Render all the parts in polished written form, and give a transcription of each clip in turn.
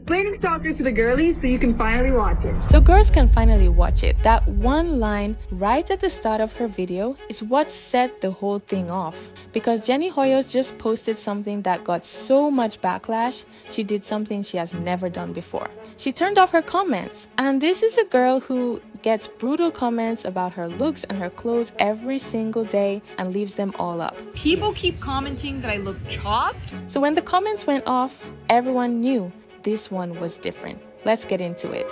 Explaining Stalker to the girlies so you can finally watch it. So girls can finally watch it. That one line right at the start of her video is what set the whole thing off. Because Jenny Hoyos just posted something that got so much backlash, she did something she has never done before. She turned off her comments. And this is a girl who gets brutal comments about her looks and her clothes every single day and leaves them all up. People keep commenting that I look chopped. So when the comments went off, everyone knew this one was different. Let's get into it.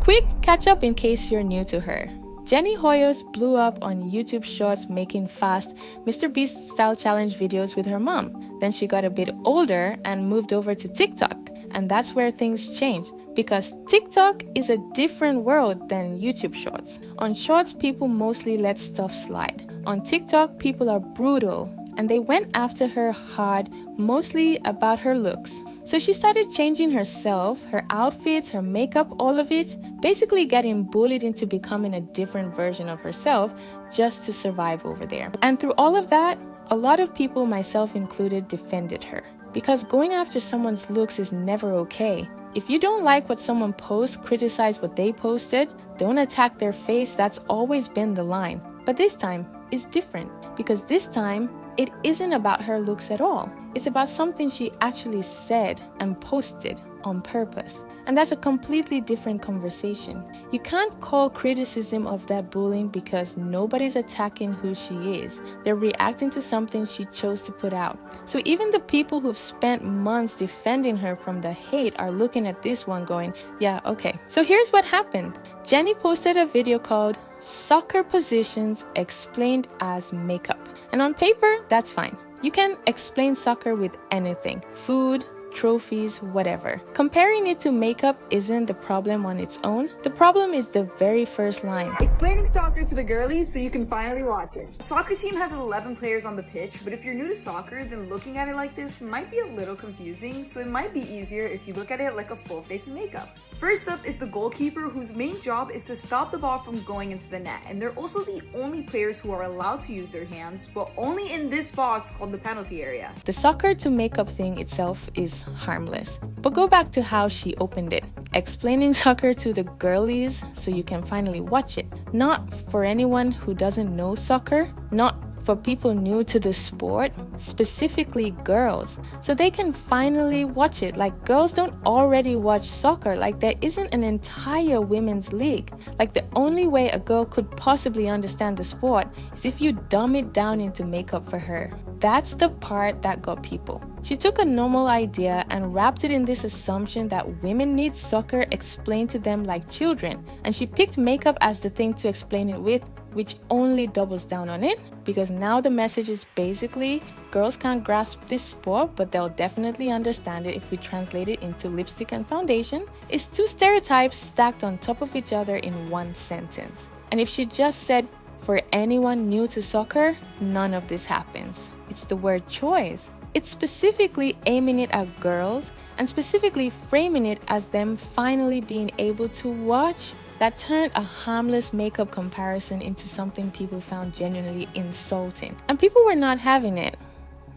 Quick catch up in case you're new to her. Jenny Hoyos blew up on YouTube Shorts making fast Mr. Beast style challenge videos with her mom. Then she got a bit older and moved over to TikTok. And that's where things changed because TikTok is a different world than YouTube Shorts. On Shorts, people mostly let stuff slide. On TikTok, people are brutal and they went after her hard, mostly about her looks. So she started changing herself, her outfits, her makeup, all of it, basically getting bullied into becoming a different version of herself just to survive over there. And through all of that, a lot of people, myself included, defended her. Because going after someone's looks is never okay. If you don't like what someone posts, criticize what they posted, don't attack their face, that's always been the line. But this time is different because this time it isn't about her looks at all. It's about something she actually said and posted on purpose. And that's a completely different conversation. You can't call criticism of that bullying because nobody's attacking who she is. They're reacting to something she chose to put out. So even the people who've spent months defending her from the hate are looking at this one going, yeah, okay. So here's what happened. Jenny posted a video called Soccer Positions Explained as Makeup. And on paper, that's fine. You can explain soccer with anything. Food, trophies, whatever. Comparing it to makeup isn't the problem on its own. The problem is the very first line. Explaining Stalker to the girlies so you can finally watch it. The soccer team has 11 players on the pitch, but if you're new to soccer, then looking at it like this might be a little confusing, so it might be easier if you look at it like a full face of makeup. First up is the goalkeeper, whose main job is to stop the ball from going into the net, and they're also the only players who are allowed to use their hands, but only in this box called the penalty area. The soccer to makeup thing itself is harmless, but go back to how she opened it. Explaining soccer to the girlies so you can finally watch it. Not for anyone who doesn't know soccer, not for people new to the sport, specifically girls, so they can finally watch it. Like, girls don't already watch soccer. Like, there isn't an entire women's league. Like, the only way a girl could possibly understand the sport is if you dumb it down into makeup for her. That's the part that got people. She took a normal idea and wrapped it in this assumption that women need soccer explained to them like children, and she picked makeup as the thing to explain it with, which only doubles down on it, because now the message is basically girls can't grasp this sport, but they'll definitely understand it if we translate it into lipstick and foundation. It's two stereotypes stacked on top of each other in one sentence. And if she just said, for anyone new to soccer, none of this happens. It's the word choice. It's specifically aiming it at girls and specifically framing it as them finally being able to watch. That turned a harmless makeup comparison into something people found genuinely insulting. And people were not having it.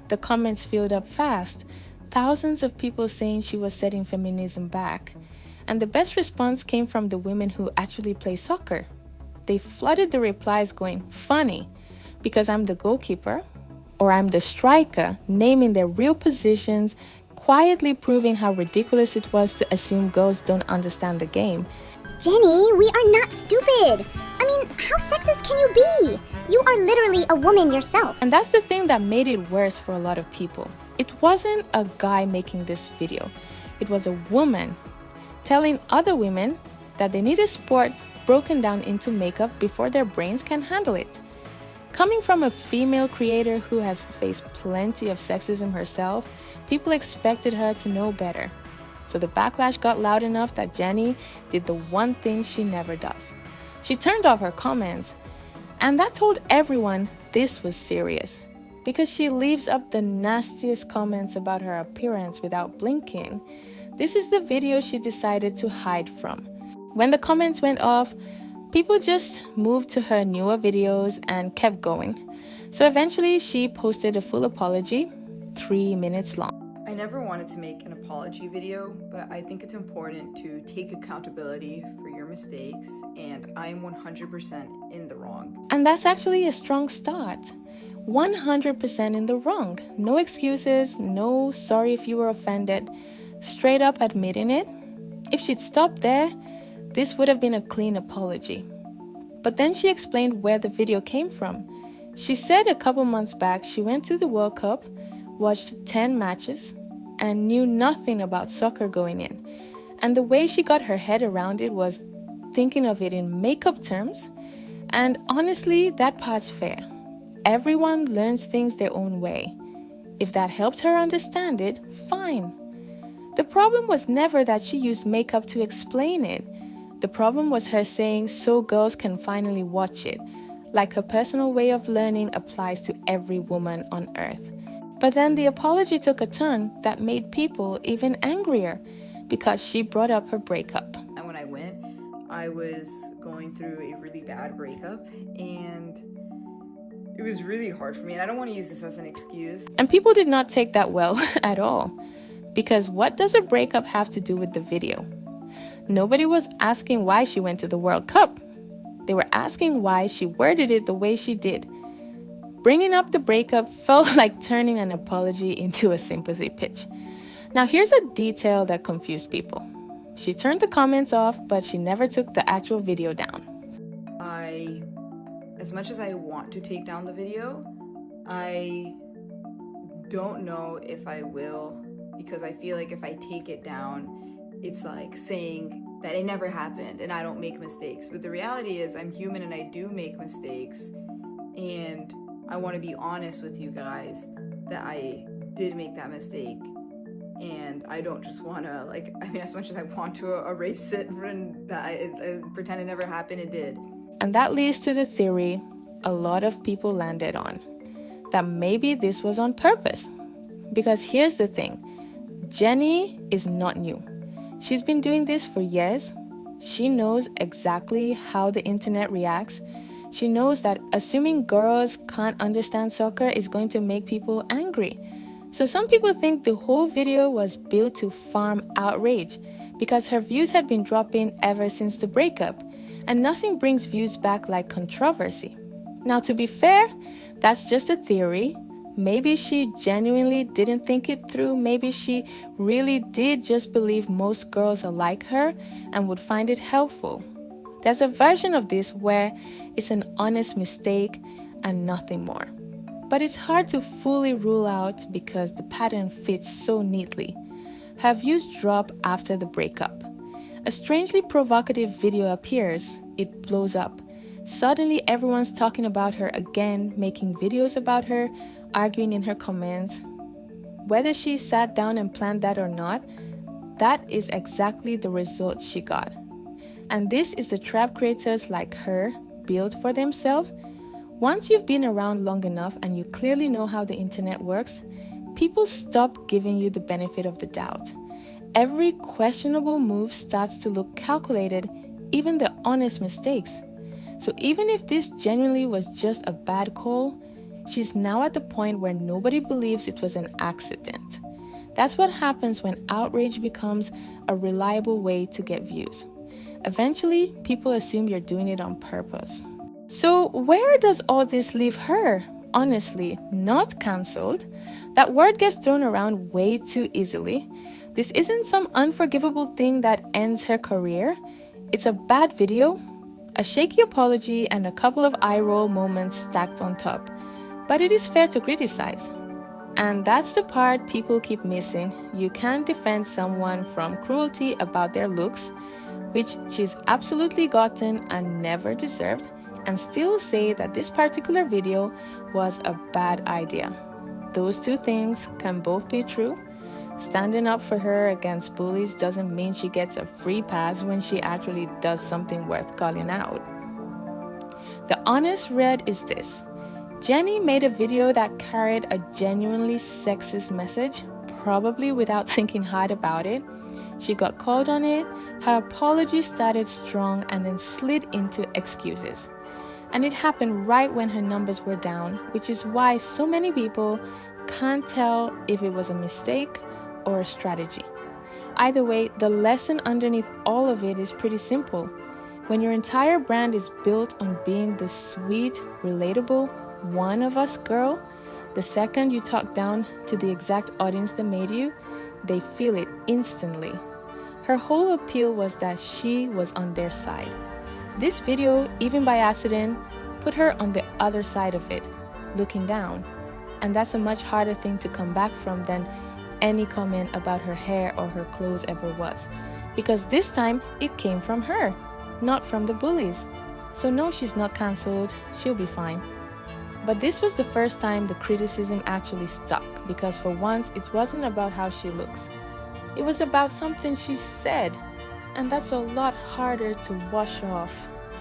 The comments filled up fast. Thousands of people saying she was setting feminism back. And the best response came from the women who actually play soccer. They flooded the replies going, funny, because I'm the goalkeeper, or I'm the striker, naming their real positions, quietly proving how ridiculous it was to assume girls don't understand the game. Jenny, we are not stupid. I mean, how sexist can you be? You are literally a woman yourself. And that's the thing that made it worse for a lot of people. It wasn't a guy making this video. It was a woman telling other women that they need a sport broken down into makeup before their brains can handle it. Coming from a female creator who has faced plenty of sexism herself, people expected her to know better. So the backlash got loud enough that Jenny did the one thing she never does. She turned off her comments, and that told everyone this was serious, because she leaves up the nastiest comments about her appearance without blinking. This is the video she decided to hide from. When the comments went off, people just moved to her newer videos and kept going. So eventually she posted a full apology, 3 minutes long. I never wanted to make an apology video, but I think it's important to take accountability for your mistakes, and I am 100% in the wrong. And that's actually a strong start. 100% in the wrong. No excuses, no sorry if you were offended. Straight up admitting it. If she'd stopped there, this would have been a clean apology. But then she explained where the video came from. She said a couple months back she went to the World Cup, watched 10 matches, and knew nothing about soccer going in. And the way she got her head around it was thinking of it in makeup terms. And honestly, that part's fair. Everyone learns things their own way. If that helped her understand it, fine. The problem was never that she used makeup to explain it. The problem was her saying so girls can finally watch it, like her personal way of learning applies to every woman on earth. But then the apology took a turn that made people even angrier because she brought up her breakup. And when I went, I was going through a really bad breakup, and it was really hard for me, and I don't want to use this as an excuse. And people did not take that well at all. Because what does a breakup have to do with the video? Nobody was asking why she went to the World Cup. They were asking why she worded it the way she did. Bringing up the breakup felt like turning an apology into a sympathy pitch. Now here's a detail that confused people. She turned the comments off, but she never took the actual video down. As much as I want to take down the video, I don't know if I will, because I feel like if I take it down, it's like saying that it never happened and I don't make mistakes. But the reality is I'm human and I do make mistakes, and I want to be honest with you guys that I did make that mistake, and I don't just want to, as much as I want to erase it and that I pretend it never happened, it did. And that leads to the theory a lot of people landed on, that maybe this was on purpose. Because here's the thing, Jenny is not new. She's been doing this for years. She knows exactly how the internet reacts. She knows that assuming girls can't understand soccer is going to make people angry. So some people think the whole video was built to farm outrage because her views had been dropping ever since the breakup. And nothing brings views back like controversy. Now, to be fair, that's just a theory. Maybe she genuinely didn't think it through. Maybe she really did just believe most girls are like her and would find it helpful. There's a version of this where it's an honest mistake and nothing more. But it's hard to fully rule out because the pattern fits so neatly. Her views drop after the breakup. A strangely provocative video appears, it blows up. Suddenly everyone's talking about her again, making videos about her, arguing in her comments. Whether she sat down and planned that or not, that is exactly the result she got. And this is the trap creators like her build for themselves. Once you've been around long enough and you clearly know how the internet works, people stop giving you the benefit of the doubt. Every questionable move starts to look calculated, even the honest mistakes. So even if this genuinely was just a bad call, she's now at the point where nobody believes it was an accident. That's what happens when outrage becomes a reliable way to get views. Eventually, people assume you're doing it on purpose. So where does all this leave her? Honestly, not cancelled. That word gets thrown around way too easily. This isn't some unforgivable thing that ends her career. It's a bad video, a shaky apology, and a couple of eye-roll moments stacked on top. But it is fair to criticize. And that's the part people keep missing. You can't defend someone from cruelty about their looks, which she's absolutely gotten and never deserved, and still say that this particular video was a bad idea. Those two things can both be true. Standing up for her against bullies doesn't mean she gets a free pass when she actually does something worth calling out. The honest red is this. Jenny made a video that carried a genuinely sexist message, probably without thinking hard about it. She got called on it, her apology started strong and then slid into excuses. And it happened right when her numbers were down, which is why so many people can't tell if it was a mistake or a strategy. Either way, the lesson underneath all of it is pretty simple. When your entire brand is built on being the sweet, relatable, one of us girl, the second you talk down to the exact audience that made you, they feel it instantly. Her whole appeal was that she was on their side. This video, even by accident, put her on the other side of it, looking down. And that's a much harder thing to come back from than any comment about her hair or her clothes ever was. Because this time, it came from her, not from the bullies. So no, she's not cancelled, she'll be fine. But this was the first time the criticism actually stuck, because for once, it wasn't about how she looks. It was about something she said, and that's a lot harder to wash off.